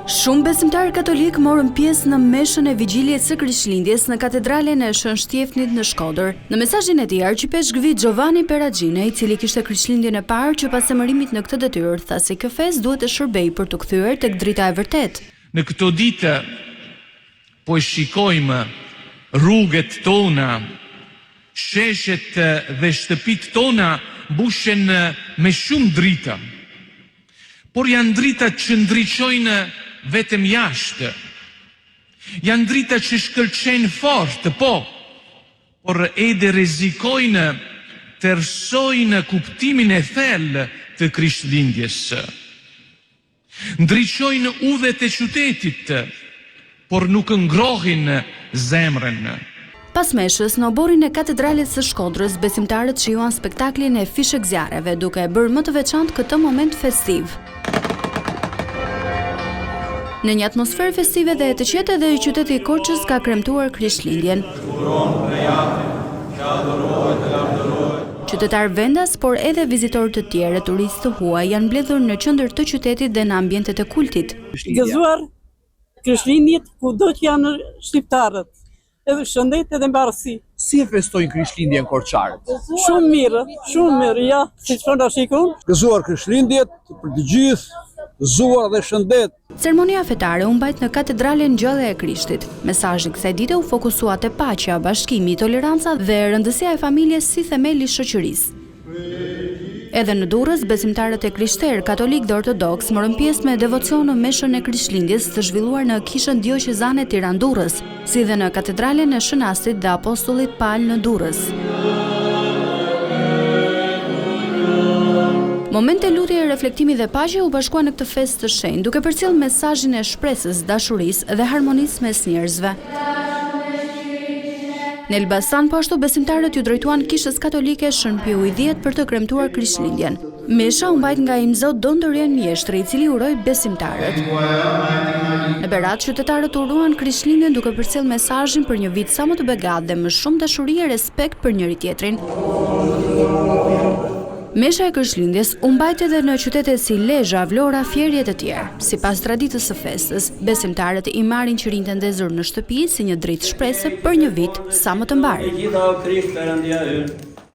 Shumë besimtarë katolik morën pjesë në meshën e vigjiljes së Krishtlindjes në katedralen e Shën Shtjefnit në Shkodër. Në mesazhin e tij, arqipeshkvi Giovanni Peragine, i cili kishte Krishtlindjen e parë që pas emërimit në këtë detyrë, tha se kjo festë duhet të shërbejë për të kthyer tek drita e vërtetë. Në këto ditë po e shikojmë rrugët tona, sheshet dhe shtëpit tona mbushen me shumë drita. Por janë drita që ndriçojnë vetëm jashtë. Janë drita që shkëlqejnë fort, po, por edhe rrezikojnë të errësojnë kuptimin e thellë të Krishtlindjes. Ndriçojnë udhët e qytetit, por nuk ngrohin zemrën. Pas meshës, në oborin e katedralit së Shkodrës, besimtarët shijuan spektaklin e fishek zjarreve, duke e bërë më të veçantë këtë moment festiv. Në një atmosferë festive dhe e të qetë edhe i qyteti i Korçës ka kremtuar Krishtlindjen. Qytetarë vendas, por edhe vizitorë të tjerë, turistë të huaj, janë mbledhur në qendër të qytetit dhe në ambientet e kultit. Gëzuar Krishtlindjet kudo që janë shqiptarët, edhe shëndet edhe mbarësi. Si e festojnë Krishtlindjen korçarët? Shumë mirë, ja, si që na shikon. Gëzuar Krishtlindjet për të gjithë, gëzuar dhe shëndet. Ceremonia fetare u mbajt në katedralen Gjallë e Krishtit. Mesazhi kësaj dite u fokusua te paqja, bashkimi, toleranca dhe rëndësia e familjes si themeli i shoqërisë. Edhe në Durrës, besimtarët e krishterë, katolik dhe ortodoks morën pjesë me devocion në meshën e Krishtlindjes të zhvilluar në kishën dioqezane Tiranë-Durrës, si dhe në katedralen e Shënastit dhe Apostullit Paul në Durrës. Momente lutje, reflektimi dhe paqe u bashkuan në këtë festë të shenjtë, duke përcjellë mesazhin e shpresës, dashurisë dhe harmonisë mes njerëzve. Në Elbasan, po ashtu besimtarët ju drejtuan kishës katolike Shën Piu X për të kremtuar Krishtlindjen. Mesha u mbajt nga Imzot Don Dorian Mjeshtri, i cili uroi besimtarët. Në Berat, qytetarët uruan Krishtlindjen duke përcjellë mesazhin për një vit sa më të begatë dhe më shumë dashuri e respekt për njëri tjetrin. Mesha e Krishtlindjes u mbajt edhe në qytete si Lezhë, Vlora, Fierje e të tjerë. Sipas traditës së festës, besimtarët i marrin qirin të ndezur në shtëpi si një dritë shprese për një vit sa më të mbar.